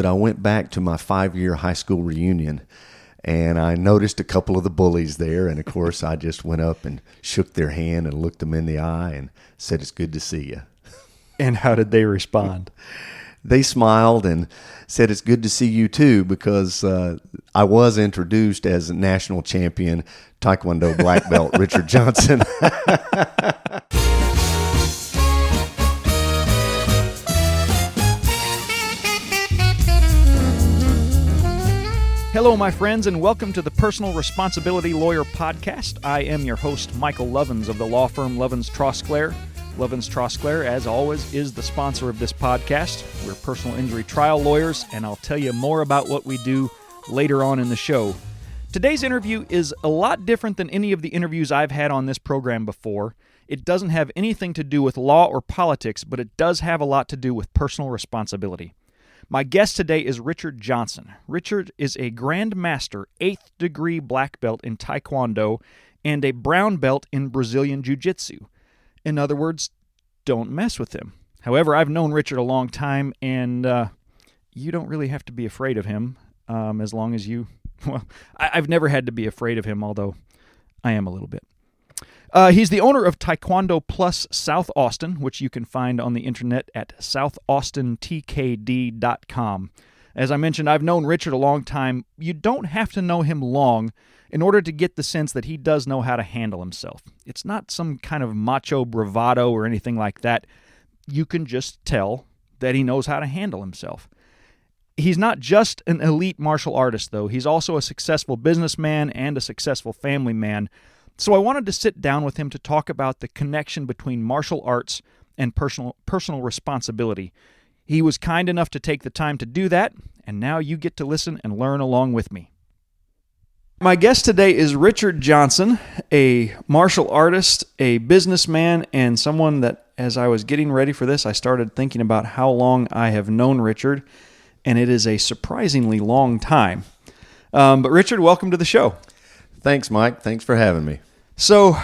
but I went back to my 5-year high school reunion, and I noticed a couple of the bullies there. And, of course, I just went up and shook their hand and looked them in the eye and said, "It's good to see you." And how did they respond? They smiled and said, "It's good to see you too," because I was introduced as a national champion Taekwondo black belt Richard Johnson. Hello, my friends, and welcome to the Personal Responsibility Lawyer Podcast. I am your host, Michael Lovins of the law firm Lovins Trosclair. Lovins Trosclair, as always, is the sponsor of this podcast. We're personal injury trial lawyers, and I'll tell you more about what we do later on in the show. Today's interview is a lot different than any of the interviews I've had on this program before. It doesn't have anything to do with law or politics, but it does have a lot to do with personal responsibility. My guest today is Richard Johnson. Richard is a Grand Master 8th degree black belt in Taekwondo and a brown belt in Brazilian Jiu Jitsu. In other words, don't mess with him. However, I've known Richard a long time, and you don't really have to be afraid of him as long as you... Well, I've never had to be afraid of him, although I am a little bit. He's the owner of Taekwondo Plus South Austin, which you can find on the internet at southaustintkd.com. As I mentioned, I've known Richard a long time. You don't have to know him long in order to get the sense that he does know how to handle himself. It's not some kind of macho bravado or anything like that. You can just tell that he knows how to handle himself. He's not just an elite martial artist, though. He's also a successful businessman and a successful family man. So I wanted to sit down with him to talk about the connection between martial arts and personal responsibility. He was kind enough to take the time to do that, and now you get to listen and learn along with me. My guest today is Richard Johnson, a martial artist, a businessman, and someone that, as I was getting ready for this, I started thinking about how long I have known Richard, and it is a surprisingly long time. But Richard, welcome to the show. Thanks, Mike. Thanks for having me. So,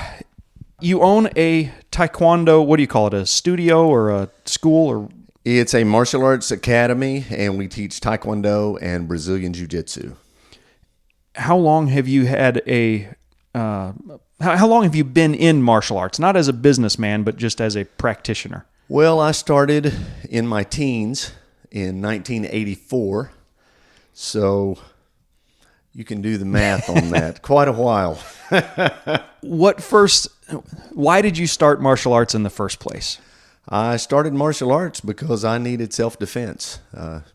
you own a Taekwondo, what do you call it, a studio or a school? Or It's a martial arts academy, and we teach Taekwondo and Brazilian Jiu Jitsu. How long have you had how long have you been in martial arts? Not as a businessman, but just as a practitioner. Well, I started in my teens in 1984, so you can do the math on that. Quite a while. Why did you start martial arts in the first place? I started martial arts because I needed self-defense.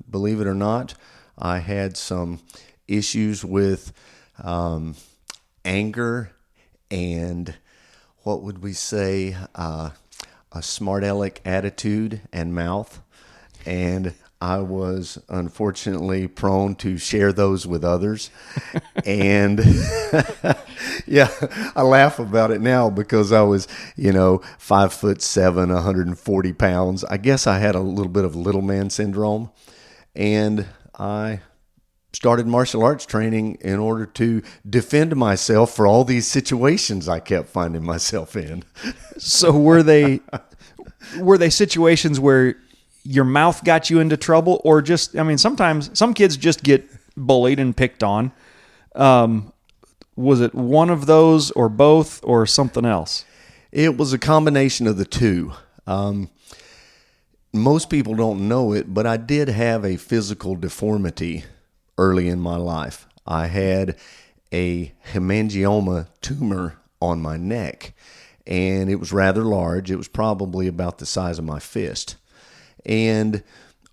Believe it or not, I had some issues with anger and, what would we say, a smart aleck attitude and mouth. And I was unfortunately prone to share those with others. And yeah, I laugh about it now because I was, 5'7", 140 pounds. I guess I had a little bit of little man syndrome. And I started martial arts training in order to defend myself for all these situations I kept finding myself in. So were they situations where your mouth got you into trouble, or just, sometimes some kids just get bullied and picked on. Was it one of those or both or something else? It was a combination of the two. Most people don't know it, but I did have a physical deformity early in my life. I had a hemangioma tumor on my neck, and it was rather large. It was probably about the size of my fist. And,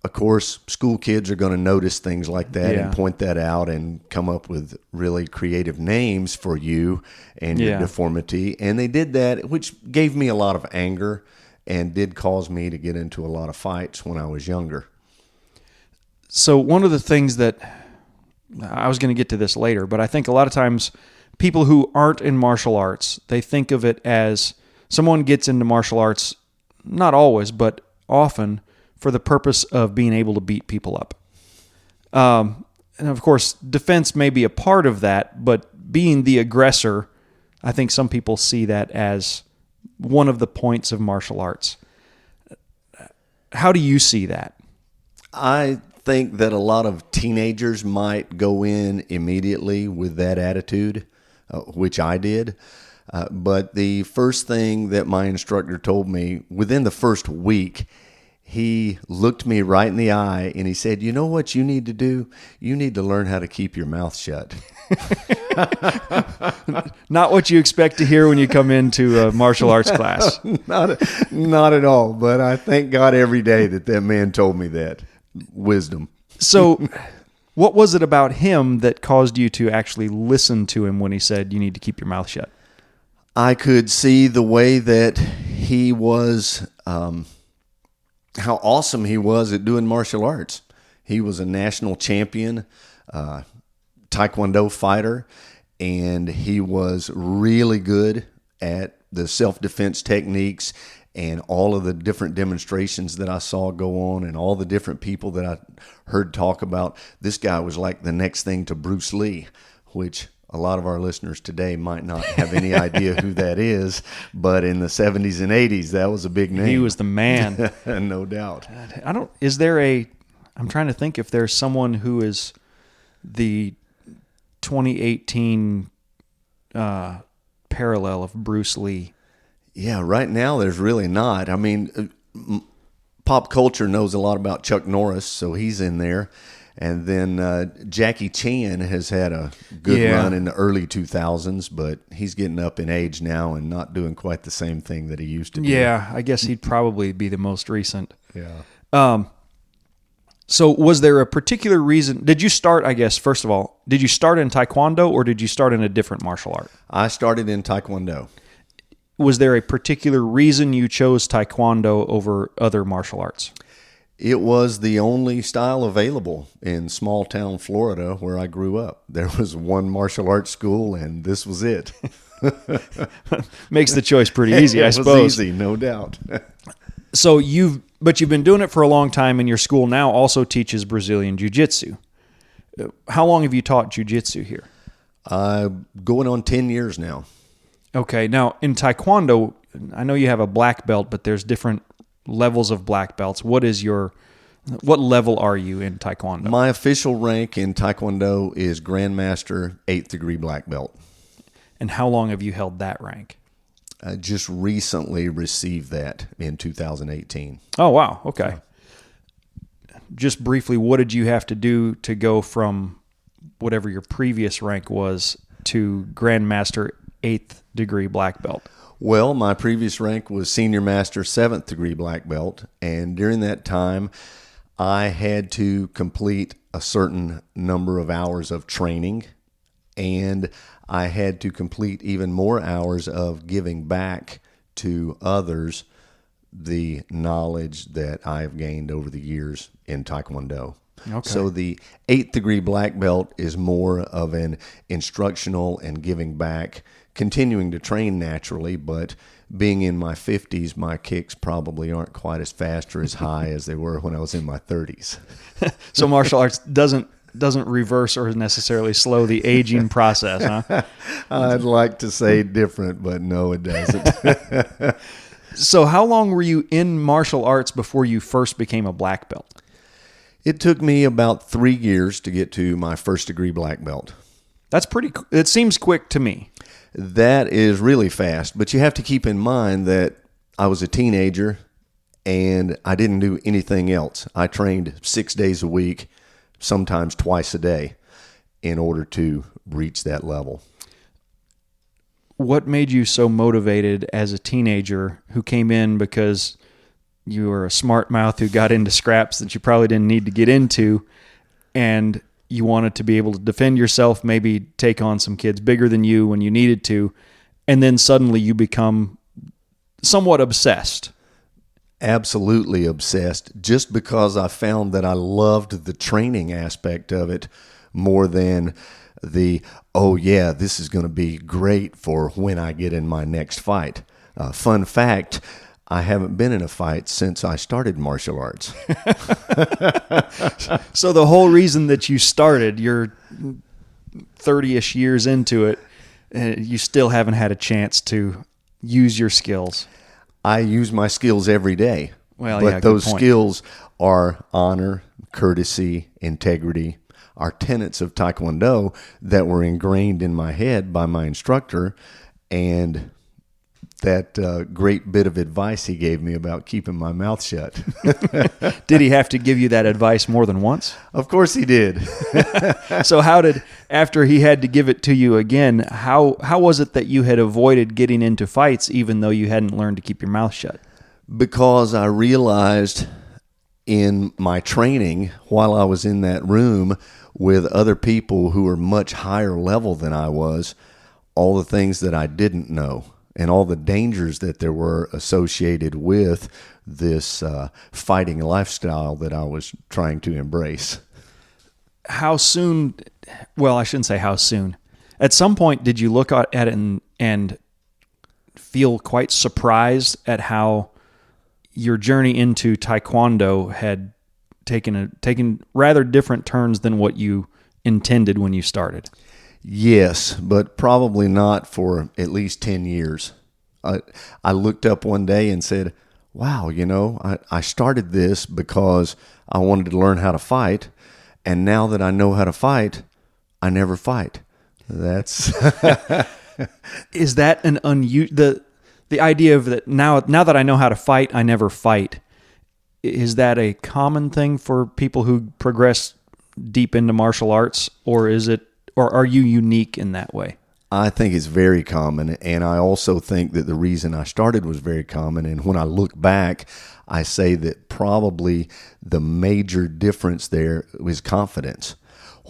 of course, school kids are going to notice things like that and point that out and come up with really creative names for you and your deformity. And they did that, which gave me a lot of anger and did cause me to get into a lot of fights when I was younger. So one of the things that, I was going to get to this later, but I think a lot of times people who aren't in martial arts, they think of it as someone gets into martial arts, not always, but often, for the purpose of being able to beat people up. And of course, defense may be a part of that, but being the aggressor, I think some people see that as one of the points of martial arts. How do you see that? I think that a lot of teenagers might go in immediately with that attitude, which I did. But the first thing that my instructor told me within the first week, he looked me right in the eye and he said, "You know what you need to do? You need to learn how to keep your mouth shut." Not what you expect to hear when you come into a martial arts class. Not at all. But I thank God every day that man told me that wisdom. So what was it about him that caused you to actually listen to him when he said you need to keep your mouth shut? I could see the way that he was, how awesome he was at doing martial arts. He was a national champion Taekwondo fighter, and he was really good at the self-defense techniques and all of the different demonstrations that I saw go on and all the different people that I heard talk about. This guy was like the next thing to Bruce Lee, which a lot of our listeners today might not have any idea who that is, but in the 70s and 80s, that was a big name. He was the man. No doubt. I'm trying to think if there's someone who is the 2018 parallel of Bruce Lee. Yeah, right now there's really not. I mean, pop culture knows a lot about Chuck Norris, so he's in there. And then Jackie Chan has had a good run in the early 2000s, but he's getting up in age now and not doing quite the same thing that he used to do. Yeah, I guess he'd probably be the most recent. Yeah. So was there a particular reason? Did you start, I guess, first of all, did you start in Taekwondo or did you start in a different martial art? I started in Taekwondo. Was there a particular reason you chose Taekwondo over other martial arts? It was the only style available in small town Florida where I grew up. There was one martial arts school, and this was it. Makes the choice pretty easy, I suppose. It was easy, no doubt. So you've been doing it for a long time, and your school now also teaches Brazilian Jiu Jitsu. How long have you taught Jiu Jitsu here? Going on 10 years now. Okay, now in Taekwondo, I know you have a black belt, but there's different levels of black belts. What level are you in Taekwondo? My official rank in Taekwondo is Grandmaster 8th degree black belt. And how long have you held that rank? I just recently received that in 2018. Oh, wow. Okay. Just briefly, what did you have to do to go from whatever your previous rank was to Grandmaster 8th degree black belt? Well, my previous rank was Senior Master 7th degree black belt, and during that time, I had to complete a certain number of hours of training, and I had to complete even more hours of giving back to others the knowledge that I've gained over the years in Taekwondo. Okay. So the 8th degree black belt is more of an instructional and giving back, continuing to train naturally, but being in my 50s, my kicks probably aren't quite as fast or as high as they were when I was in my 30s. So martial arts doesn't reverse or necessarily slow the aging process, huh? I'd like to say different, but no, it doesn't. So how long were you in martial arts before you first became a black belt? It took me about 3 years to get to my 1st degree black belt. It seems quick to me. That is really fast, but you have to keep in mind that I was a teenager and I didn't do anything else. I trained 6 days a week, sometimes twice a day, in order to reach that level. What made you so motivated as a teenager who came in because you were a smart mouth who got into scraps that you probably didn't need to get into, and you wanted to be able to defend yourself, maybe take on some kids bigger than you when you needed to, and then suddenly you become somewhat obsessed? Absolutely obsessed, just because I found that I loved the training aspect of it more than the, oh yeah, this is going to be great for when I get in my next fight. Fun fact, I haven't been in a fight since I started martial arts. So the whole reason that you started, you're 30-ish years into it, you still haven't had a chance to use your skills. I use my skills every day. Well, but yeah, those good point. skills are honor, courtesy, integrity, are tenets of Taekwondo that were ingrained in my head by my instructor, and that great bit of advice he gave me about keeping my mouth shut. Did he have to give you that advice more than once? Of course he did. So after he had to give it to you again, how was it that you had avoided getting into fights even though you hadn't learned to keep your mouth shut? Because I realized in my training, while I was in that room with other people who were much higher level than I was, all the things that I didn't know and all the dangers that there were associated with this fighting lifestyle that I was trying to embrace. How soon, well, I shouldn't say how soon. At some point, did you look at it and feel quite surprised at how your journey into Taekwondo had taken rather different turns than what you intended when you started? Yes, but probably not for at least 10 years. I looked up one day and said, wow, I started this because I wanted to learn how to fight, and now that I know how to fight, I never fight. That's Is that an the idea of that now that I know how to fight, I never fight? Is that a common thing for people who progress deep into martial arts, or are you unique in that way? I think it's very common, and I also think that the reason I started was very common, and when I look back, I say that probably the major difference there was confidence.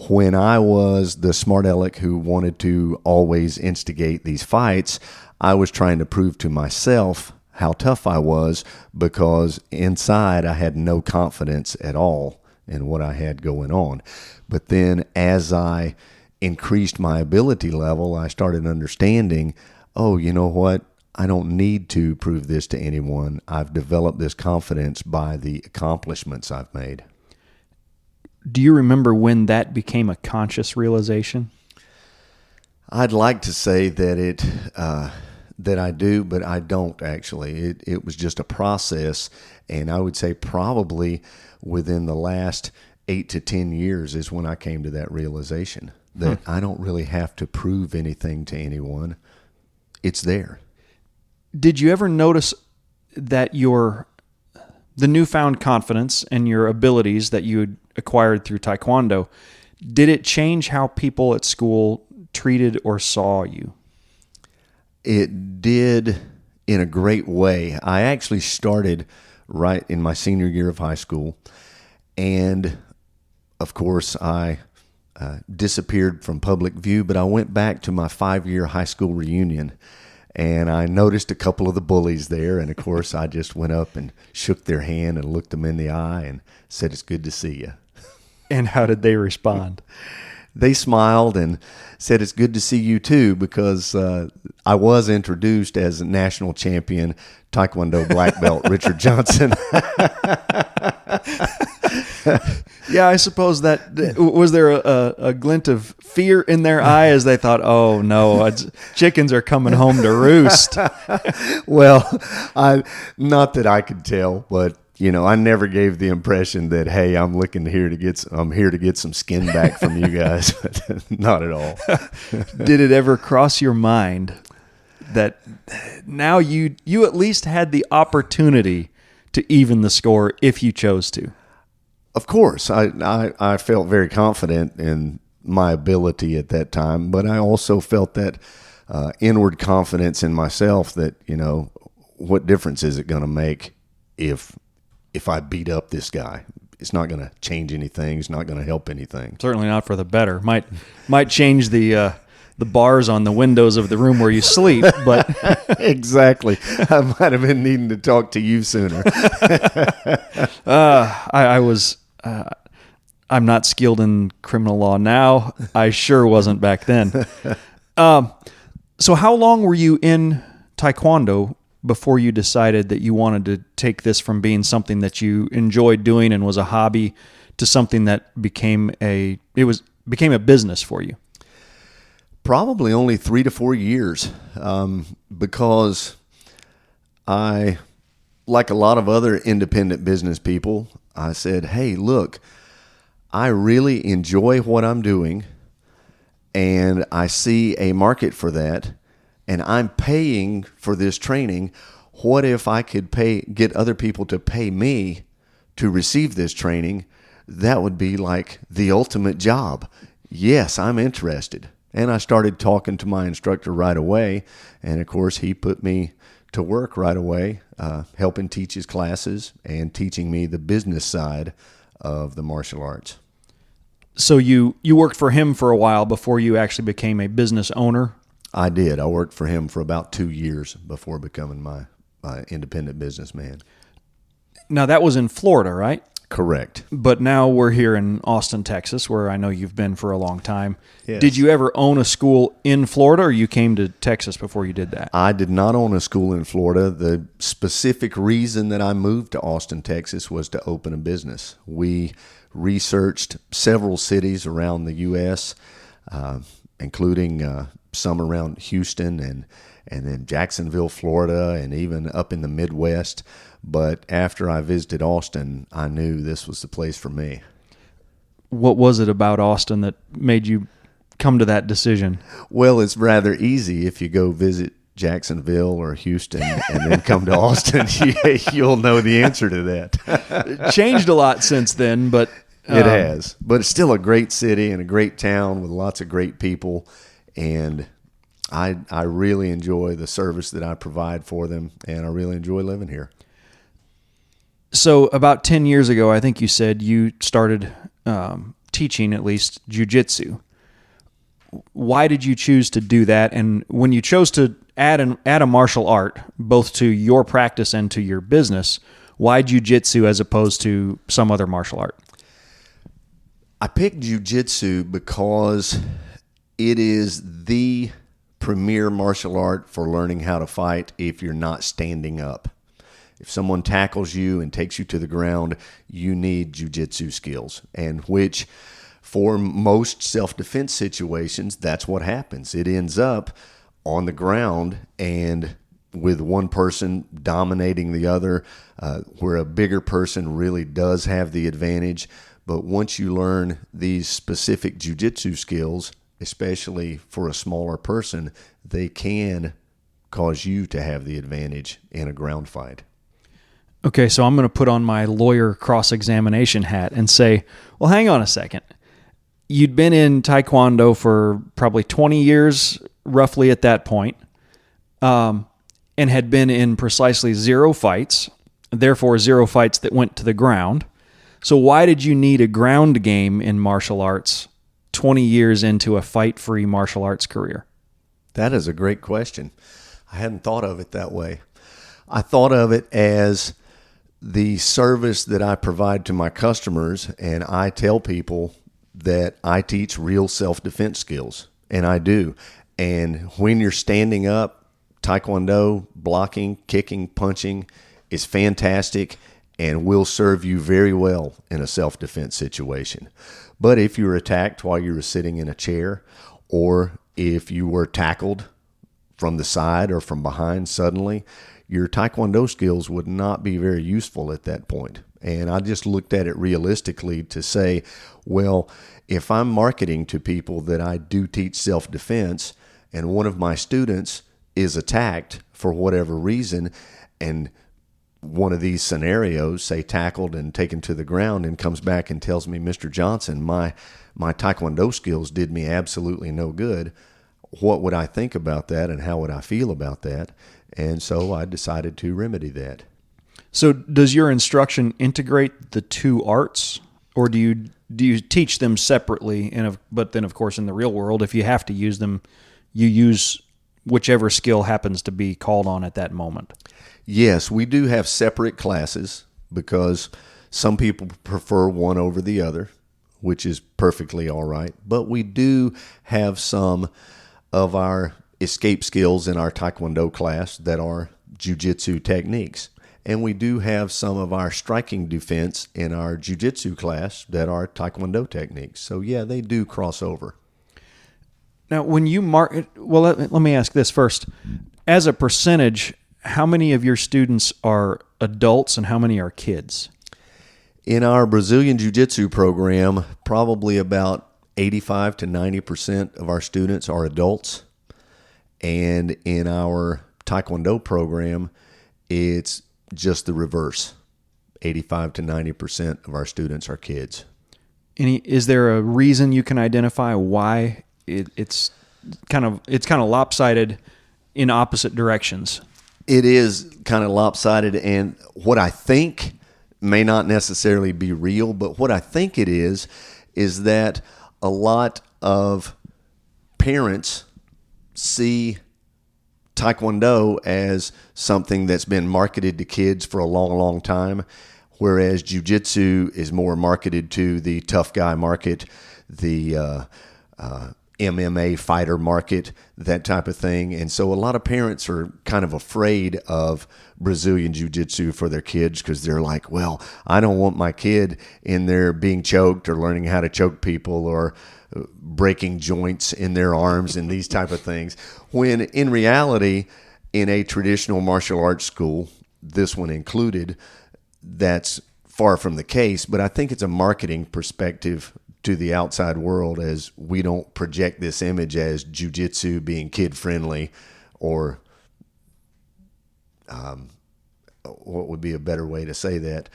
When I was the smart aleck who wanted to always instigate these fights, I was trying to prove to myself how tough I was, because inside I had no confidence at all in what I had going on. But then as I increased my ability level, I started understanding, oh, you know what? I don't need to prove this to anyone. I've developed this confidence by the accomplishments I've made. Do you remember when that became a conscious realization? I'd like to say that that I do, but I don't actually. It was just a process, and I would say probably within the last 8 to 10 years is when I came to that realization that I don't really have to prove anything to anyone. It's there. Did you ever notice that the newfound confidence and your abilities that you had acquired through Taekwondo, did it change how people at school treated or saw you? It did in a great way. I actually started right in my senior year of high school, and of course I disappeared from public view, but I went back to my 5-year high school reunion, and I noticed a couple of the bullies there, and of course I just went up and shook their hand and looked them in the eye and said, "It's good to see you." And how did they respond? They smiled and said, "It's good to see you too," because I was introduced as a national champion Taekwondo black belt Richard Johnson. Yeah, I suppose that was there a glint of fear in their eye as they thought, "Oh no, chickens are coming home to roost." Well, not that I could tell, but I never gave the impression that, hey, I'm here to get some skin back from you guys. Not at all. Did it ever cross your mind that now you at least had the opportunity to even the score if you chose to? Of course, I felt very confident in my ability at that time, but I also felt that inward confidence in myself that, what difference is it going to make if I beat up this guy? It's not going to change anything. It's not going to help anything. Certainly not for the better. Might change the bars on the windows of the room where you sleep, but exactly. I might have been needing to talk to you sooner. I'm not skilled in criminal law now. I sure wasn't back then. So how long were you in Taekwondo before you decided that you wanted to take this from being something that you enjoyed doing and was a hobby to something that became a business for you? Probably only 3 to 4 years, because I, like a lot of other independent business people, I said, hey, look, I really enjoy what I'm doing, and I see a market for that, and I'm paying for this training. What if I could get other people to pay me to receive this training? That would be like the ultimate job. Yes, I'm interested. And I started talking to my instructor right away, and of course he put me to work right away, helping teach his classes and teaching me the business side of the martial arts. So you worked for him for a while before you actually became a business owner? I did. I worked for him for about 2 years before becoming my independent businessman. Now, that was in Florida, right? Correct. But now we're here in Austin, Texas, where I know you've been for a long time. Yes. Did you ever own a school in Florida, or you came to Texas before you did that? I did not own a school in Florida. The specific reason that I moved to Austin, Texas was to open a business. We researched several cities around the U.S., including some around Houston and then Jacksonville, Florida, and even up in the Midwest. But after I visited Austin, I knew this was the place for me. What was it about Austin that made you come to that decision? Well, it's rather easy. If you go visit Jacksonville or Houston and then come to Austin, you'll know the answer to that. It changed a lot since then, but... It has. But it's still a great city and a great town with lots of great people. And I really enjoy the service that I provide for them, and I really enjoy living here. So about 10 years ago, I think you said you started teaching at least Jujitsu. Why did you choose to do that? And when you chose to add a martial art, both to your practice and to your business, why Jujitsu as opposed to some other martial art? I picked Jujitsu because it is the premier martial art for learning how to fight if you're not standing up. If someone tackles you and takes you to the ground, you need Jujitsu skills, and which for most self-defense situations, that's what happens. It ends up on the ground and with one person dominating the other, where a bigger person really does have the advantage. But once you learn these specific Jujitsu skills, especially for a smaller person, they can cause you to have the advantage in a ground fight. Okay, so I'm going to put on my lawyer cross-examination hat and say, well, hang on a second. You'd been in Taekwondo for probably 20 years, roughly at that point, and had been in precisely 0 fights, therefore 0 fights that went to the ground. So why did you need a ground game in martial arts 20 years into a fight-free martial arts career? That is a great question. I hadn't thought of it that way. I thought of it as the service that I provide to my customers, and I tell people that I teach real self-defense skills, and I do. And when you're standing up, Taekwondo, blocking, kicking, punching is fantastic and will serve you very well in a self-defense situation. But if you were attacked while you were sitting in a chair, or if you were tackled from the side or from behind suddenly, your Taekwondo skills would not be very useful at that point. And I just looked at it realistically to say, well, if I'm marketing to people that I do teach self-defense, and one of my students is attacked for whatever reason, and one of these scenarios, say tackled and taken to the ground, and comes back and tells me, Mr. Johnson, my Taekwondo skills did me absolutely no good, what would I think about that and how would I feel about that? And so I decided to remedy that. So does your instruction integrate the 2 arts, or do you teach them separately? But then, of course, in the real world, if you have to use them, you use whichever skill happens to be called on at that moment. Yes, we do have separate classes because some people prefer one over the other, which is perfectly all right. But we do have some of our escape skills in our Taekwondo class that are Jujitsu techniques. And we do have some of our striking defense in our Jujitsu class that are Taekwondo techniques. So yeah, they do cross over. Now, when you let me ask this first. As a percentage, how many of your students are adults and how many are kids? In our Brazilian Jiu-Jitsu program, probably about 85 to 90% of our students are adults. And in our Taekwondo program, it's just the reverse. 85 to 90% of our students are kids. Is there a reason you can identify why it's kind of lopsided in opposite directions? It is kind of lopsided, and what I think may not necessarily be real, but what I think it is that a lot of parents see Taekwondo as something that's been marketed to kids for a long, long time, whereas Jiu-Jitsu is more marketed to the tough guy market, the MMA fighter market, that type of thing. And so a lot of parents are kind of afraid of Brazilian Jiu-Jitsu for their kids because they're like, well, I don't want my kid in there being choked or learning how to choke people or breaking joints in their arms and these type of things. When in reality, in a traditional martial arts school, this one included, that's far from the case. But I think it's a marketing perspective to the outside world, as we don't project this image as Jiu-Jitsu being kid-friendly, or what would be a better way to say that?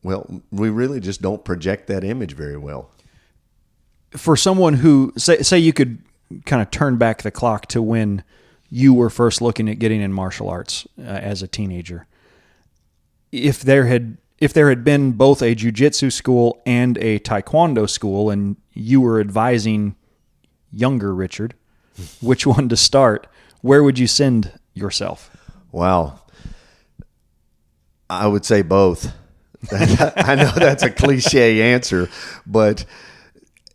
Well, we really just don't project that image very well. For someone who, say you could kind of turn back the clock to when you were first looking at getting in martial arts as a teenager, if there had been both a jiu-jitsu school and a taekwondo school, and you were advising younger Richard which one to start, where would you send yourself? Wow. I would say both. I know that's a cliche answer, but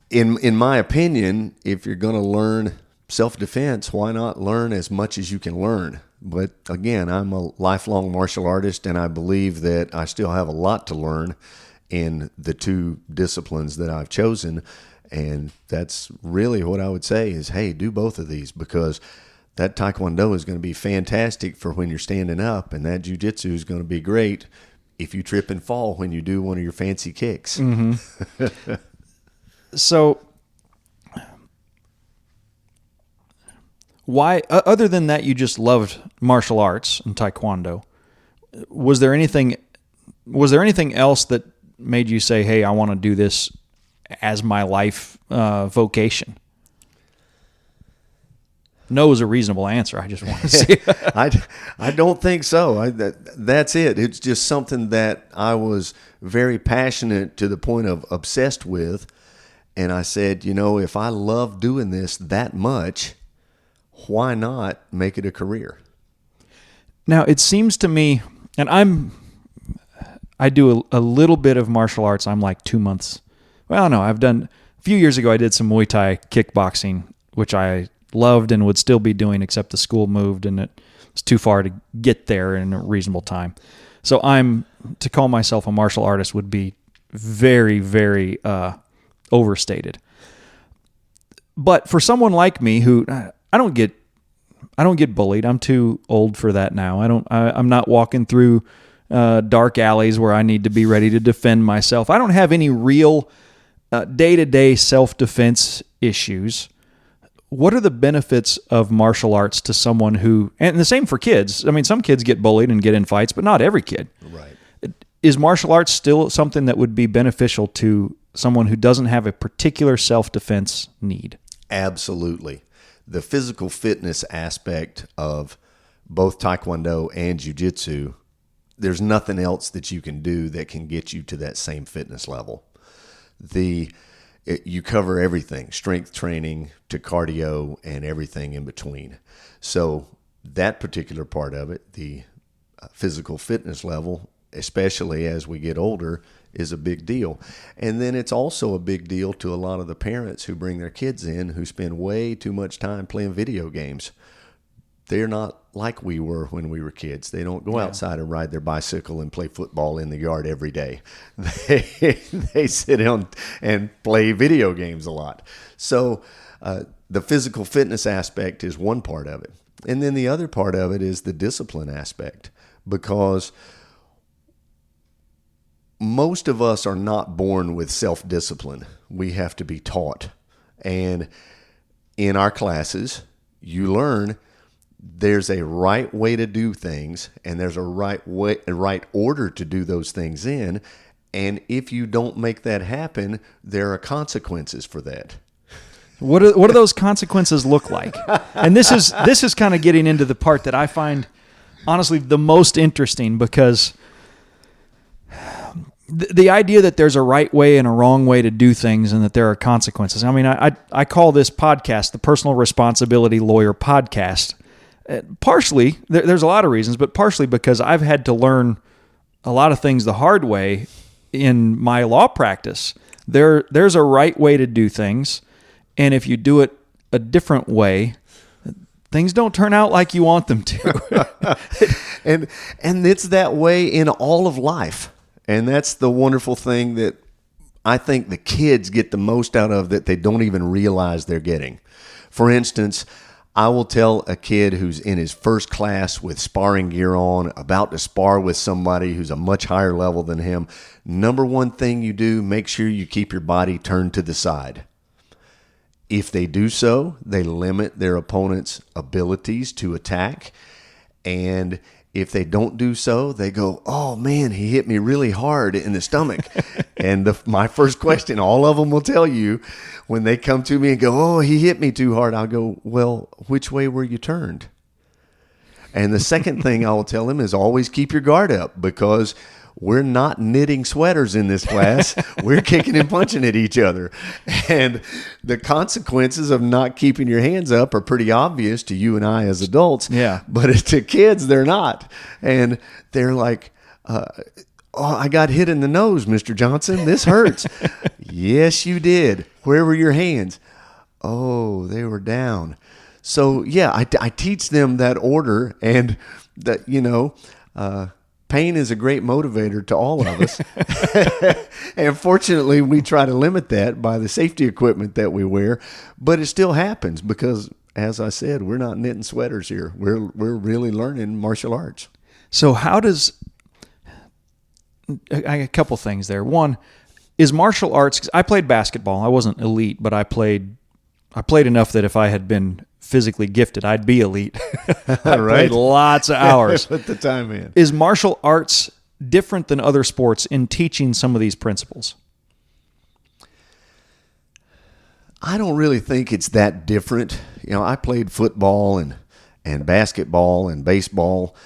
in my opinion, if you're going to learn self-defense, why not learn as much as you can learn? But again, I'm a lifelong martial artist, and I believe that I still have a lot to learn in the two disciplines that I've chosen. And that's really what I would say is, hey, do both of these, because that Taekwondo is going to be fantastic for when you're standing up, and that Jiu-Jitsu is going to be great if you trip and fall when you do one of your fancy kicks. Mm-hmm. So why, other than that, you just loved martial arts and Taekwondo, was there anything else that made you say, hey, I want to do this as my life vocation? No is a reasonable answer. I just want to see. I don't think so. That's it. It's just something that I was very passionate to the point of obsessed with. And I said, if I love doing this that much, why not make it a career? Now, it seems to me, and I do a little bit of martial arts. I'm like 2 months. Well, no, a few years ago, I did some Muay Thai kickboxing, which I loved and would still be doing, except the school moved and it was too far to get there in a reasonable time. So to call myself a martial artist would be very, very overstated. But for someone like me who I don't get bullied. I'm too old for that now. I'm not walking through dark alleys where I need to be ready to defend myself. I don't have any real day-to-day self-defense issues. What are the benefits of martial arts to someone who, and the same for kids? I mean, some kids get bullied and get in fights, but not every kid. Right. Is martial arts still something that would be beneficial to someone who doesn't have a particular self-defense need? Absolutely. The physical fitness aspect of both Taekwondo and Jiu-Jitsu, there's nothing else that you can do that can get you to that same fitness level. You cover everything, strength training to cardio and everything in between. So that particular part of it, the physical fitness level, especially as we get older, is a big deal. And then it's also a big deal to a lot of the parents who bring their kids in who spend way too much time playing video games. They're not like we were when we were kids. They don't go outside and ride their bicycle and play football in the yard every day. They sit down and play video games a lot. So the physical fitness aspect is one part of it. And then the other part of it is the discipline aspect, because most of us are not born with self-discipline. We have to be taught. And in our classes, you learn there's a right way to do things, and there's a right order to do those things in. And if you don't make that happen, there are consequences for that. What do those consequences look like? And this is kind of getting into the part that I find honestly the most interesting, because the idea that there's a right way and a wrong way to do things and that there are consequences. I mean, I call this podcast the Personal Responsibility Lawyer Podcast. Partially, there's a lot of reasons, but partially because I've had to learn a lot of things the hard way in my law practice. There's a right way to do things, and if you do it a different way, things don't turn out like you want them to. and it's that way in all of life. And that's the wonderful thing that I think the kids get the most out of, that they don't even realize they're getting. For instance, I will tell a kid who's in his first class with sparring gear on, about to spar with somebody who's a much higher level than him, number one thing you do, make sure you keep your body turned to the side. If they do so, they limit their opponent's abilities to attack. And if they don't do so, they go, oh man, he hit me really hard in the stomach. And my first question, all of them will tell you, when they come to me and go, oh, he hit me too hard, I'll go, well, which way were you turned? And the second thing I will tell them is always keep your guard up, because we're not knitting sweaters in this class. We're kicking and punching at each other. And the consequences of not keeping your hands up are pretty obvious to you and I as adults. Yeah. But to kids, they're not. And they're like, oh, I got hit in the nose, Mr. Johnson. This hurts. Yes, you did. Where were your hands? Oh, they were down. So, yeah, I teach them that order, and that, pain is a great motivator to all of us. And fortunately, we try to limit that by the safety equipment that we wear. But it still happens because, as I said, we're not knitting sweaters here. We're really learning martial arts. So how does... a couple things there. One, is martial arts... 'cause I played basketball. I wasn't elite, but I played enough that if I had been physically gifted, I'd be elite. I played lots of hours. Put the time in. Is martial arts different than other sports in teaching some of these principles? I don't really think it's that different. I played football and basketball and baseball,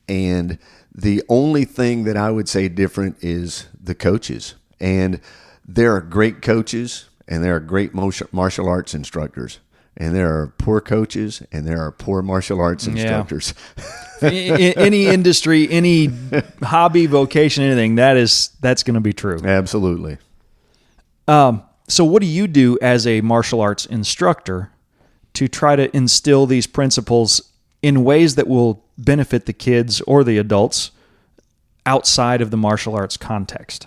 and the only thing that I would say different is the coaches. And there are great coaches, and there are great martial arts instructors. And there are poor coaches, and there are poor martial arts instructors. Yeah. Any industry, any hobby, vocation, anything, that's going to be true. Absolutely. So what do you do as a martial arts instructor to try to instill these principles in ways that will benefit the kids or the adults outside of the martial arts context?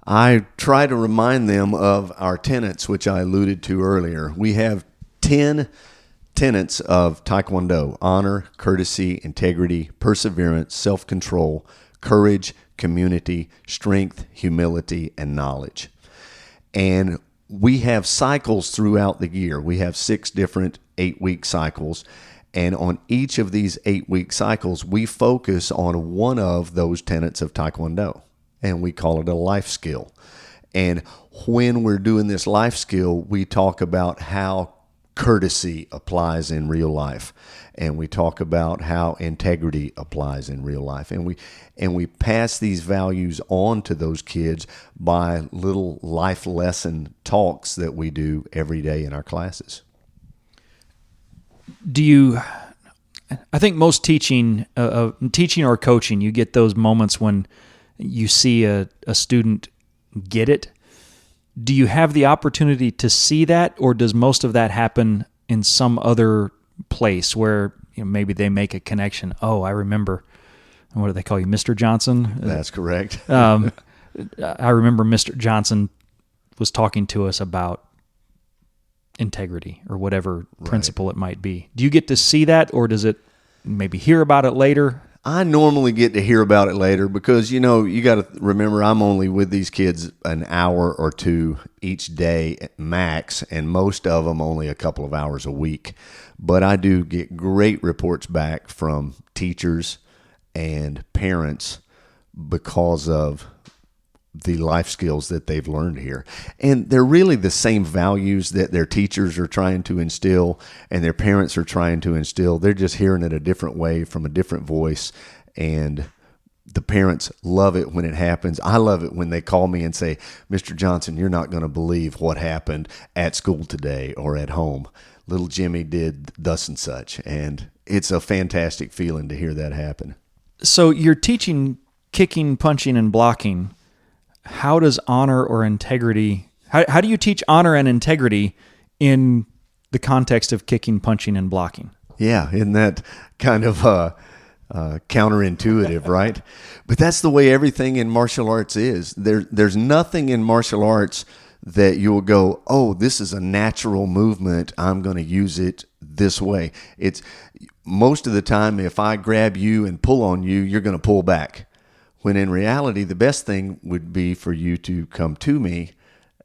I try to remind them of our tenets, which I alluded to earlier. We have 10 tenets of Taekwondo: honor, courtesy, integrity, perseverance, self-control, courage, community, strength, humility, and knowledge. And we have cycles throughout the year. We have 6 different 8-week cycles. And on each of these 8-week cycles, we focus on one of those tenets of Taekwondo. And we call it a life skill. And when we're doing this life skill, we talk about how courtesy applies in real life, and we talk about how integrity applies in real life, and we pass these values on to those kids by little life lesson talks that we do every day in our classes. I think most teaching or coaching, you get those moments when you see a student get it. Do you have the opportunity to see that, or does most of that happen in some other place where maybe they make a connection? Oh, I remember. What do they call you, Mr. Johnson? That's correct. I remember Mr. Johnson was talking to us about integrity or whatever principle it might be. Do you get to see that, or does it maybe hear about it later? I normally get to hear about it later because, you got to remember I'm only with these kids an hour or two each day at max, and most of them only a couple of hours a week. But I do get great reports back from teachers and parents because of the life skills that they've learned here. And they're really the same values that their teachers are trying to instill and their parents are trying to instill. They're just hearing it a different way from a different voice. And the parents love it when it happens. I love it when they call me and say, Mr. Johnson, you're not going to believe what happened at school today or at home. Little Jimmy did thus and such. And it's a fantastic feeling to hear that happen. So you're teaching kicking, punching, and blocking. How does honor or integrity, how do you teach honor and integrity in the context of kicking, punching, and blocking? Yeah, isn't that kind of counterintuitive, right? But that's the way everything in martial arts is. There's nothing in martial arts that you'll go, oh, this is a natural movement, I'm going to use it this way. It's most of the time, if I grab you and pull on you, you're going to pull back. When in reality, the best thing would be for you to come to me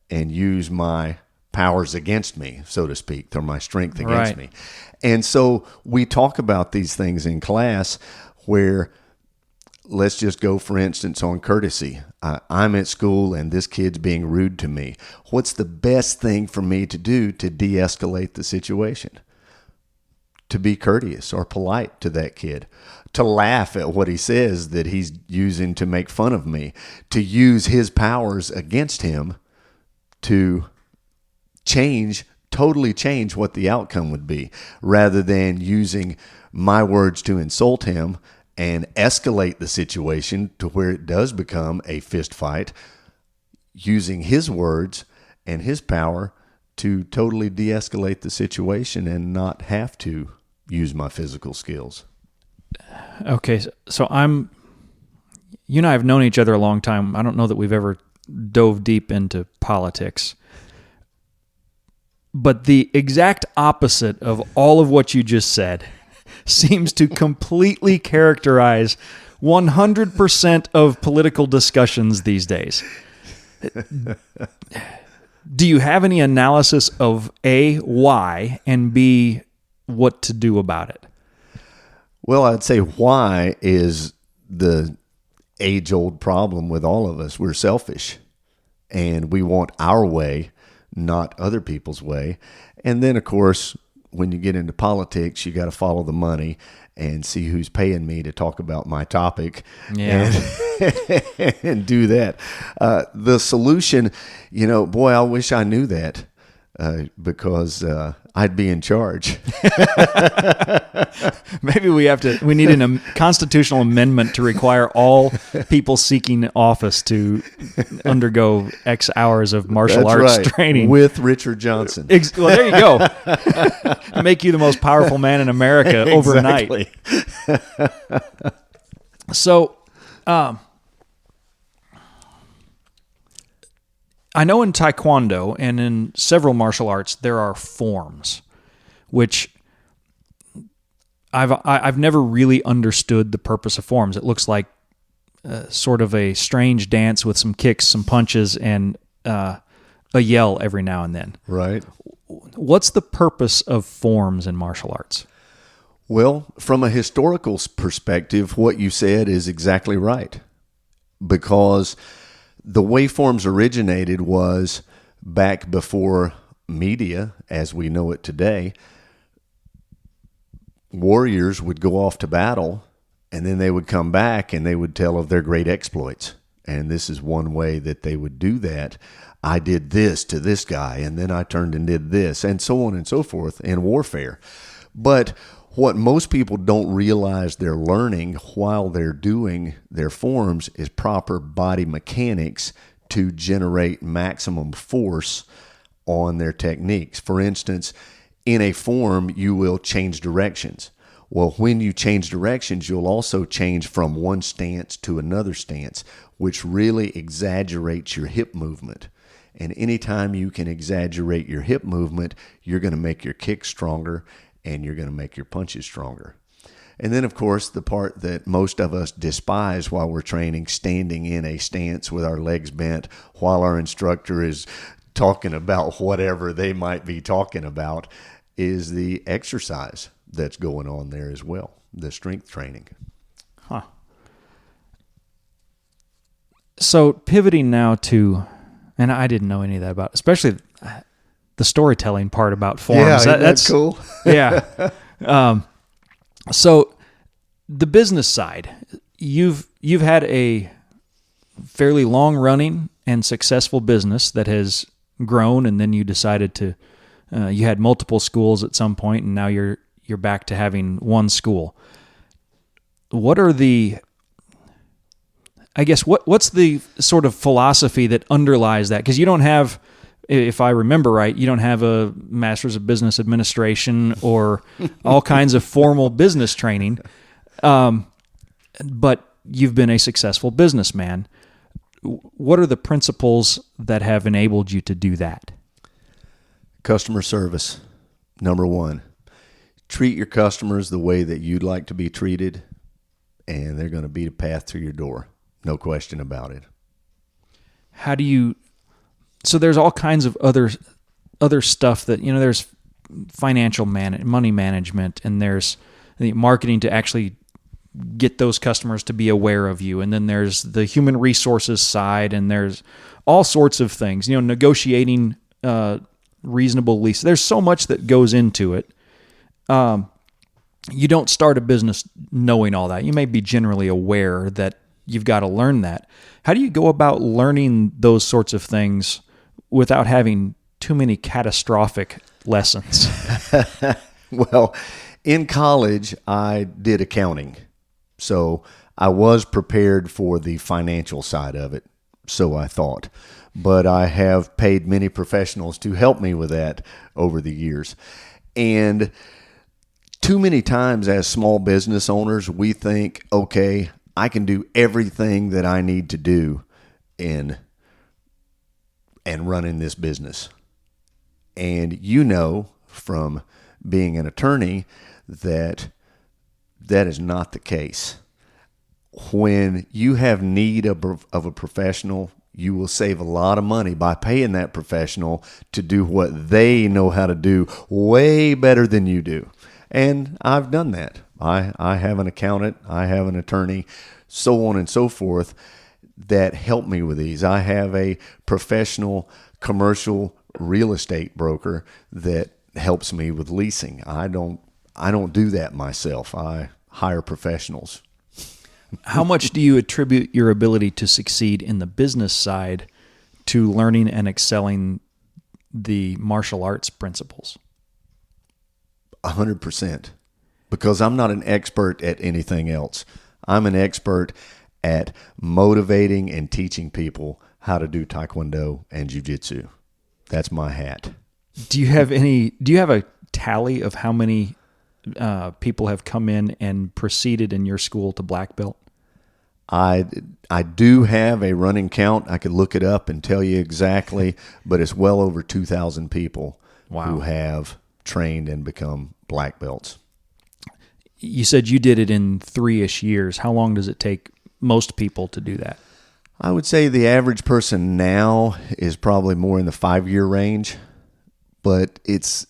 and use my powers against me, so to speak, or my strength against me. And so we talk about these things in class where, let's just go, for instance, on courtesy. I'm at school and this kid's being rude to me. What's the best thing for me to do to de-escalate the situation? To be courteous or polite to that kid, to laugh at what he says that he's using to make fun of me, to use his powers against him to totally change what the outcome would be, rather than using my words to insult him and escalate the situation to where it does become a fist fight, using his words and his power to totally de-escalate the situation and not have to use my physical skills. Okay, so you and I have known each other a long time. I don't know that we've ever dove deep into politics. But the exact opposite of all of what you just said seems to completely characterize 100% of political discussions these days. Do you have any analysis of A, why, and B, what to do about it? Well, I'd say why is the age-old problem with all of us. We're selfish, and we want our way, not other people's way. And then, of course, when you get into politics, you got to follow the money and see who's paying me to talk about my topic, and do that. The solution, boy, I wish I knew that, because I'd be in charge. Maybe we need a constitutional amendment to require all people seeking office to undergo X hours of martial arts training. With Richard Johnson. Well, there you go. Make you the most powerful man in America overnight. So, I know in Taekwondo and in several martial arts there are forms, which I've never really understood the purpose of forms. It looks like sort of a strange dance with some kicks, some punches, and a yell every now and then. Right. What's the purpose of forms in martial arts? Well, from a historical perspective, what you said is exactly right, because the way forms originated was back before media, as we know it today. Warriors would go off to battle, and then they would come back and they would tell of their great exploits. And this is one way that they would do that. I did this to this guy, and then I turned and did this, and so on and so forth in warfare. But what most people don't realize they're learning while they're doing their forms is proper body mechanics to generate maximum force on their techniques. For instance, in a form, you will change directions. Well, when you change directions, you'll also change from one stance to another stance, which really exaggerates your hip movement. And anytime you can exaggerate your hip movement, you're going to make your kick stronger and you're going to make your punches stronger. And then, of course, the part that most of us despise while we're training, standing in a stance with our legs bent while our instructor is talking about whatever they might be talking about, is the exercise that's going on there as well, the strength training. Huh. So pivoting now to, and I didn't know any of that about, especially the storytelling part about forms. Yeah, that's cool. Yeah. So the business side, you've had a fairly long running and successful business that has grown, and then you decided to, you had multiple schools at some point, and now you're back to having one school. What are the, I guess, what's the sort of philosophy that underlies that? Because you don't have, if I remember right, you don't have a Master's of Business Administration or all kinds of formal business training, but you've been a successful businessman. What are the principles that have enabled you to do that? Customer service, number one. Treat your customers the way that you'd like to be treated, and they're going to beat a path to your door. No question about it. How do you, so there's all kinds of other stuff that, there's financial money management, and there's the marketing to actually get those customers to be aware of you. And then there's the human resources side, and there's all sorts of things, negotiating reasonable lease. There's so much that goes into it. You don't start a business knowing all that. You may be generally aware that you've got to learn that. How do you go about learning those sorts of things without having too many catastrophic lessons? Well, in college, I did accounting. So I was prepared for the financial side of it, so I thought. But I have paid many professionals to help me with that over the years. And too many times as small business owners, we think, okay, I can do everything that I need to do in running this business. And from being an attorney that is not the case. When you have need of a professional, you will save a lot of money by paying that professional to do what they know how to do way better than you do. And I've done that. I have an accountant, I have an attorney, so on and so forth, that help me with these. I have a professional commercial real estate broker that helps me with leasing. I don't do that myself. I hire professionals. How much do you attribute your ability to succeed in the business side to learning and excelling the martial arts principles? 100%. Because I'm not an expert at anything else. I'm an expert at motivating and teaching people how to do Taekwondo and Jujitsu. That's my hat. Do you have a tally of how many people have come in and proceeded in your school to black belt? I do have a running count. I could look it up and tell you exactly, but it's well over 2,000 people who have trained and become black belts. You said you did it in 3-ish years. How long does it take most people to do that? I would say the average person now is probably more in the 5-year range, but it's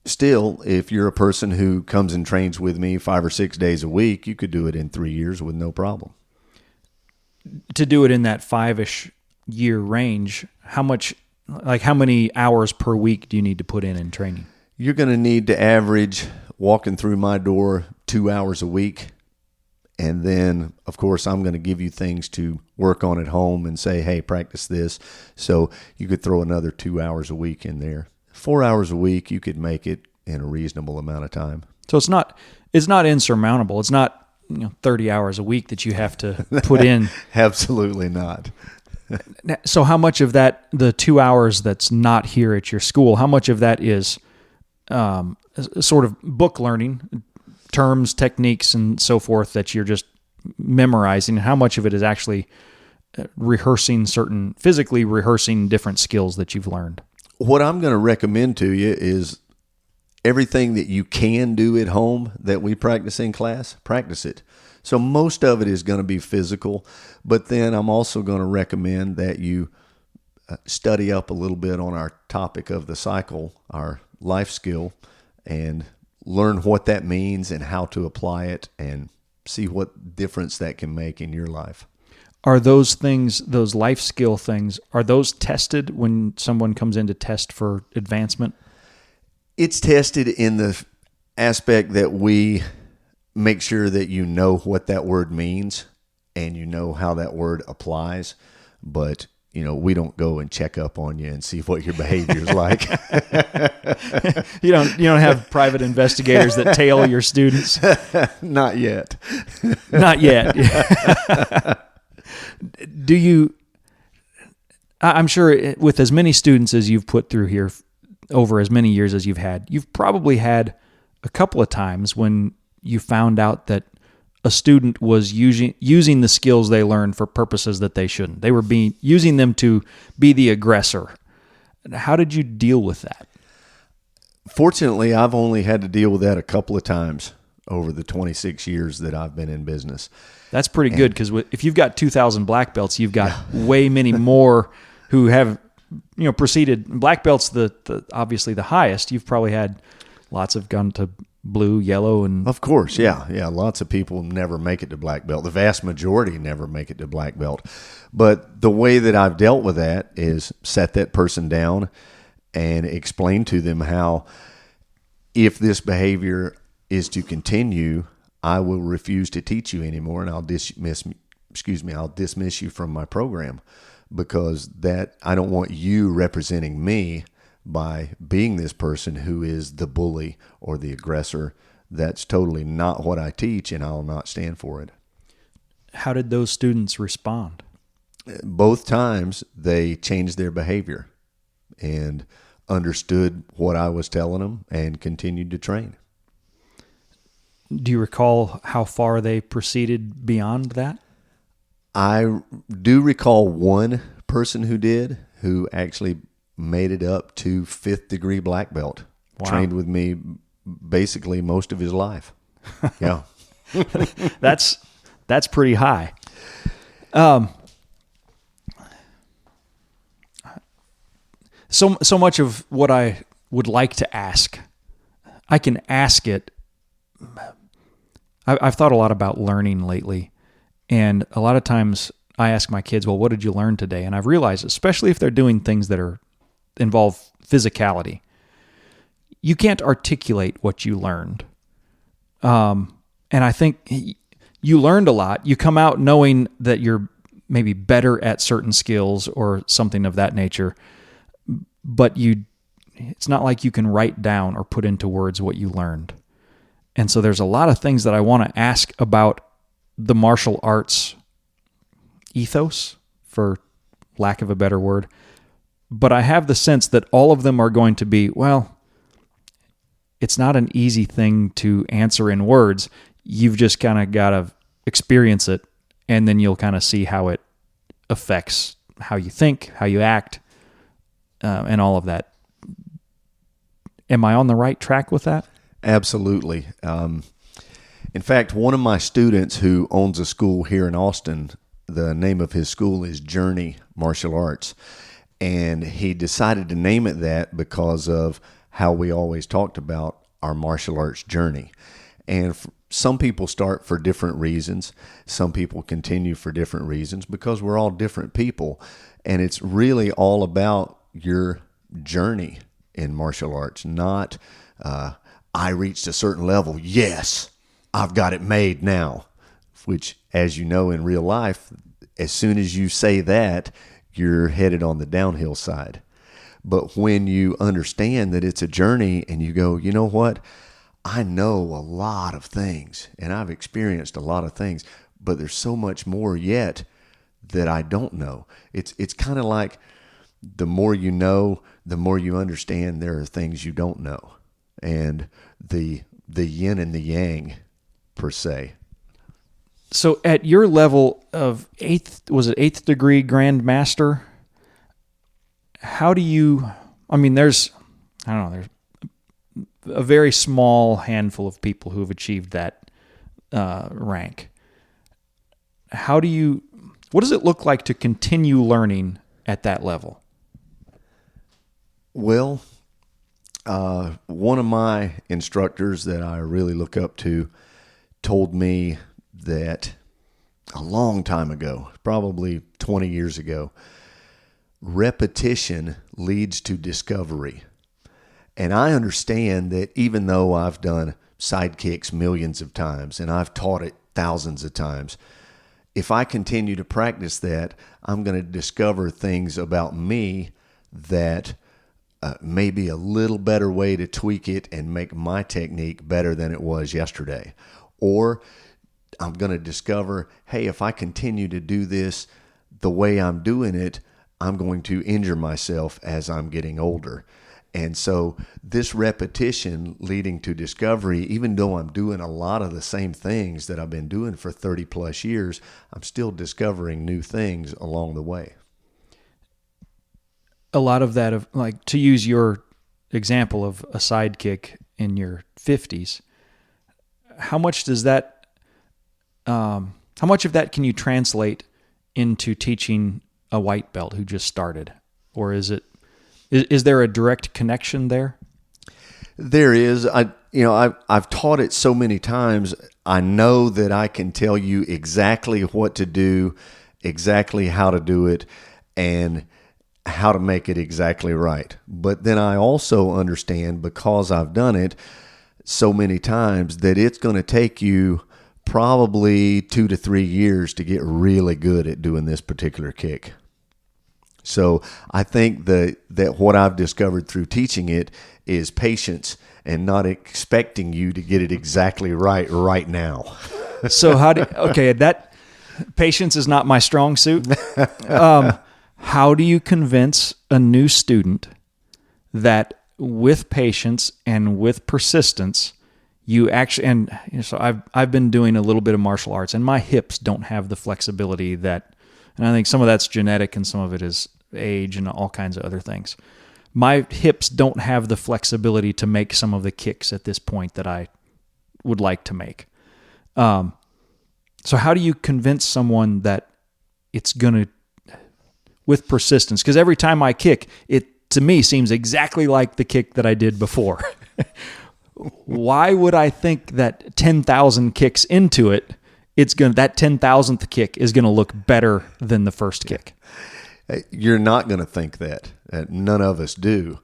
still, if you're a person who comes and trains with me 5 or 6 days a week, you could do it in 3 years with no problem. To do it in that 5-ish year range, how many hours per week do you need to put in training? You're going to need to average, walking through my door, 2 hours a week. And then, of course, I'm going to give you things to work on at home and say, hey, practice this. So you could throw another 2 hours a week in there. 4 hours a week, you could make it in a reasonable amount of time. So it's not insurmountable. It's not 30 hours a week that you have to put in. Absolutely not. So how much of that, the 2 hours that's not here at your school, how much of that is sort of book learning, terms, techniques, and so forth that you're just memorizing, and how much of it is actually physically rehearsing different skills that you've learned? What I'm going to recommend to you is everything that you can do at home that we practice in class, practice it. So most of it is going to be physical, but then I'm also going to recommend that you study up a little bit on our topic of the cycle, our life skill, and learn what that means and how to apply it and see what difference that can make in your life. Are those things, those life skill things, are those tested when someone comes in to test for advancement? It's tested in the aspect that we make sure that you know what that word means and you know how that word applies. But, we don't go and check up on you and see what your behavior is like. You don't have private investigators that tail your students? Not yet. Not yet. Do you, I'm sure with as many students as you've put through here over as many years as you've probably had a couple of times when you found out that a student was using the skills they learned for purposes that they shouldn't. They were using them to be the aggressor. How did you deal with that? Fortunately, I've only had to deal with that a couple of times over the 26 years that I've been in business. That's pretty good, because if you've got 2,000 black belts, you've got way many more who have proceeded. Black belt's the obviously the highest. You've probably had lots of gone to blue, yellow, and of course, yeah. Lots of people never make it to black belt. The vast majority never make it to black belt. But the way that I've dealt with that is set that person down and explain to them how, if this behavior is to continue, I will refuse to teach you anymore, and I'll dismiss you from my program, because that I don't want you representing me by being this person who is the bully or the aggressor. That's totally not what I teach, and I'll not stand for it. How did those students respond? Both times they changed their behavior and understood what I was telling them and continued to train. Do you recall how far they proceeded beyond that? I do recall one person who actually made it up to 5th degree black belt. Wow. Trained with me basically most of his life. Yeah. That's pretty high. So much of what I would like to ask, I can ask it. I've thought a lot about learning lately, and a lot of times I ask my kids, well, what did you learn today? And I've realized, especially if they're doing things that involve physicality, you can't articulate what you learned. And I think you learned a lot. You come out knowing that you're maybe better at certain skills or something of that nature, but it's not like you can write down or put into words what you learned. And so there's a lot of things that I want to ask about the martial arts ethos, for lack of a better word. But I have the sense that all of them are going to be, well, it's not an easy thing to answer in words. You've just kind of got to experience it, and then you'll kind of see how it affects how you think, how you act, and all of that. Am I on the right track with that? Absolutely. In fact, one of my students who owns a school here in Austin, the name of his school is Journey Martial Arts. And he decided to name it that because of how we always talked about our martial arts journey. And some people start for different reasons. Some people continue for different reasons, because we're all different people. And it's really all about your journey in martial arts, not I reached a certain level. Yes, I've got it made now, which, as you know, in real life, as soon as you say that, you're headed on the downhill side. But when you understand that it's a journey and you go, you know what? I know a lot of things and I've experienced a lot of things, but there's so much more yet that I don't know. It's kind of like the more you know, the more you understand there are things you don't know. And the yin and the yang, per se. So at your level of eighth degree grandmaster, how do you, there's a very small handful of people who have achieved that rank. What does it look like to continue learning at that level? Well, one of my instructors that I really look up to told me that a long time ago, probably 20 years ago, repetition leads to discovery. And I understand that even though I've done side kicks millions of times and I've taught it thousands of times, if I continue to practice that, I'm going to discover things about me that may be a little better way to tweak it and make my technique better than it was yesterday. Or I'm going to discover, hey, if I continue to do this the way I'm doing it, I'm going to injure myself as I'm getting older. And so this repetition leading to discovery, even though I'm doing a lot of the same things that I've been doing for 30 plus years, I'm still discovering new things along the way. A lot of that, like to use your example of a side kick in your 50s, how much does that, how much of that can you translate into teaching a white belt who just started? Or is there a direct connection there? There is. I've taught it so many times. I know that I can tell you exactly what to do, exactly how to do it, and how to make it exactly right. But then I also understand, because I've done it so many times, that it's going to take you probably 2 to 3 years to get really good at doing this particular kick. So I think that what I've discovered through teaching it is patience and not expecting you to get it exactly right now. So that patience is not my strong suit. How do you convince a new student that with patience and with persistence, you actually, so I've been doing a little bit of martial arts, and my hips don't have the flexibility that, and I think some of that's genetic and some of it is age and all kinds of other things. My hips don't have the flexibility to make some of the kicks at this point that I would like to make. So how do you convince someone that it's going to, with persistence, because every time I kick, it to me seems exactly like the kick that I did before. Why would I think that 10,000 kicks into it, that 10,000th kick is going to look better than the first kick? You're not going to think that. None of us do.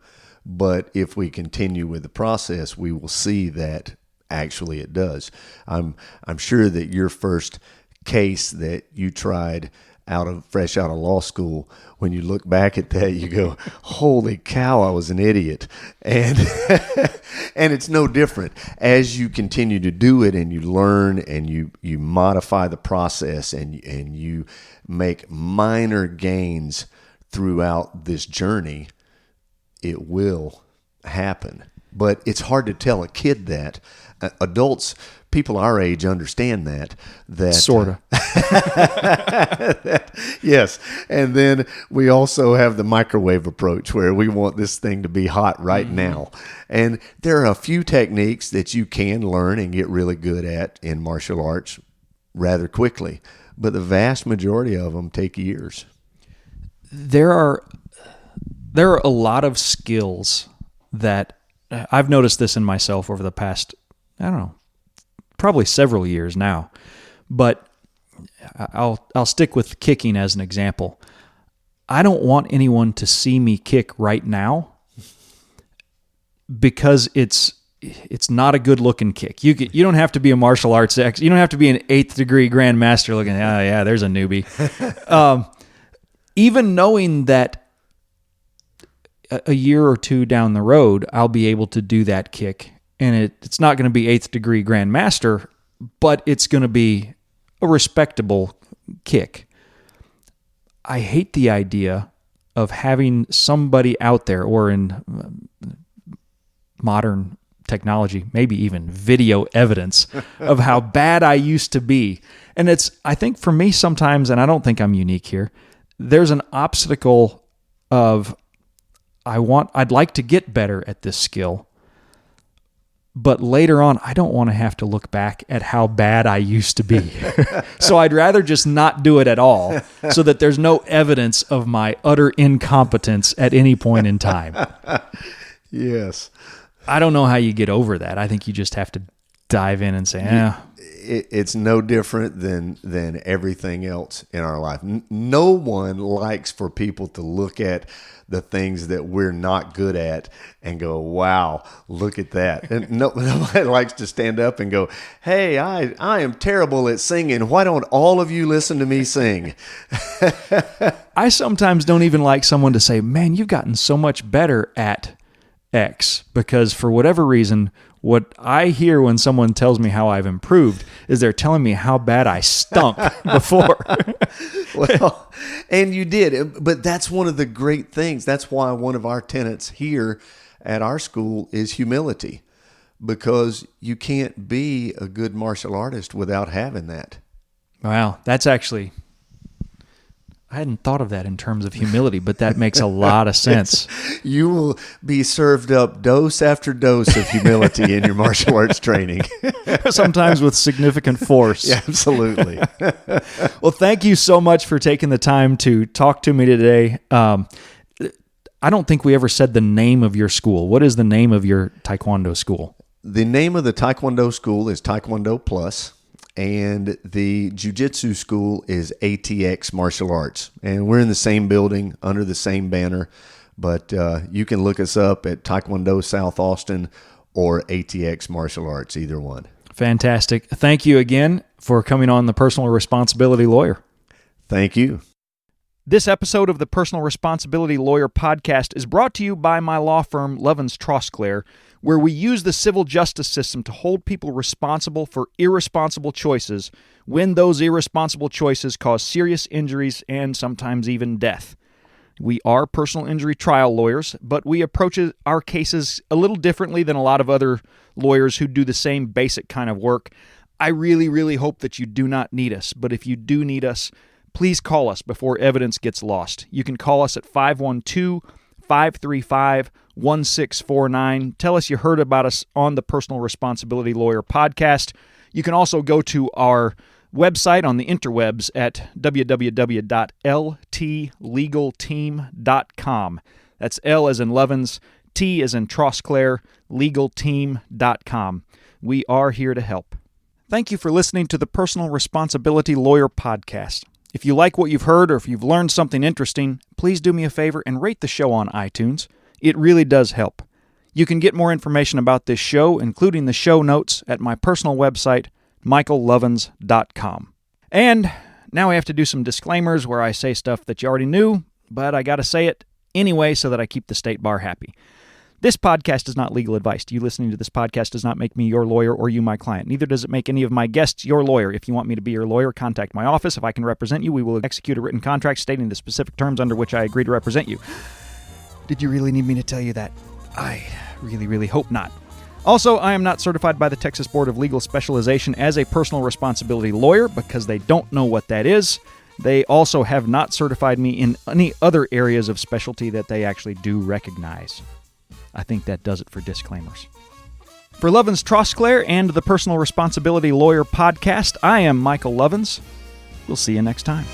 But if we continue with the process, we will see that actually it does. I'm sure that your first case that you tried fresh out of law school, when you look back at that, you go, holy cow, I was an idiot. And and it's no different. As you continue to do it and you learn and you modify the process and you make minor gains throughout this journey, it will happen. But it's hard to tell a kid that. Adults, people our age understand that sort of. Yes. And then we also have the microwave approach where we want this thing to be hot right now. And there are a few techniques that you can learn and get really good at in martial arts rather quickly, but the vast majority of them take years. There are a lot of skills that I've noticed this in myself over the past, I don't know, probably several years now, but I'll stick with kicking as an example. I don't want anyone to see me kick right now because it's not a good looking kick. You don't have to be a martial arts expert. You don't have to be an 8th degree grandmaster looking, oh yeah, there's a newbie. Even knowing that a year or two down the road, I'll be able to do that kick, and it's not going to be 8th degree grandmaster, but it's going to be a respectable kick. I hate the idea of having somebody out there, or in modern technology, maybe even video evidence of how bad I used to be. And I think for me sometimes, and I don't think I'm unique here, there's an obstacle of I'd like to get better at this skill, but later on, I don't want to have to look back at how bad I used to be. So I'd rather just not do it at all so that there's no evidence of my utter incompetence at any point in time. Yes. I don't know how you get over that. I think you just have to dive in and say, It's no different than everything else in our life. No one likes for people to look at the things that we're not good at and go, wow, look at that. And nobody likes to stand up and go, hey, I am terrible at singing. Why don't all of you listen to me sing? I sometimes don't even like someone to say, man, you've gotten so much better at X, because for whatever reason, what I hear when someone tells me how I've improved is they're telling me how bad I stunk before. Well, and you did, but that's one of the great things. That's why one of our tenets here at our school is humility, because you can't be a good martial artist without having that. Wow, that's actually... I hadn't thought of that in terms of humility, but that makes a lot of sense. Yes. You will be served up dose after dose of humility in your martial arts training. Sometimes with significant force. Yeah, absolutely. Well, thank you so much for taking the time to talk to me today. I don't think we ever said the name of your school. What is the name of your Taekwondo school? The name of the Taekwondo school is Taekwondo Plus. And the Jujitsu school is ATX Martial Arts. And we're in the same building under the same banner. But you can look us up at Taekwondo South Austin or ATX Martial Arts, either one. Fantastic. Thank you again for coming on the Personal Responsibility Lawyer. Thank you. This episode of the Personal Responsibility Lawyer podcast is brought to you by my law firm, Levens Trosclair, where we use the civil justice system to hold people responsible for irresponsible choices when those irresponsible choices cause serious injuries and sometimes even death. We are personal injury trial lawyers, but we approach our cases a little differently than a lot of other lawyers who do the same basic kind of work. I really, really hope that you do not need us, but if you do need us, please call us before evidence gets lost. You can call us at 512-535-1649. Tell us you heard about us on the Personal Responsibility Lawyer podcast. You can also go to our website on the interwebs at www.ltlegalteam.com. That's L as in Levens, T as in Trosclair, legalteam.com. We are here to help. Thank you for listening to the Personal Responsibility Lawyer podcast. If you like what you've heard or if you've learned something interesting, please do me a favor and rate the show on iTunes. It really does help. You can get more information about this show, including the show notes, at my personal website, michaellevens.com. And now I have to do some disclaimers where I say stuff that you already knew, but I got to say it anyway so that I keep the state bar happy. This podcast is not legal advice. You listening to this podcast does not make me your lawyer or you my client. Neither does it make any of my guests your lawyer. If you want me to be your lawyer, contact my office. If I can represent you, we will execute a written contract stating the specific terms under which I agree to represent you. Did you really need me to tell you that? I really, really hope not. Also, I am not certified by the Texas Board of Legal Specialization as a personal responsibility lawyer because they don't know what that is. They also have not certified me in any other areas of specialty that they actually do recognize. I think that does it for disclaimers. For Levens Trosclair and the Personal Responsibility Lawyer podcast, I am Michael Levens. We'll see you next time.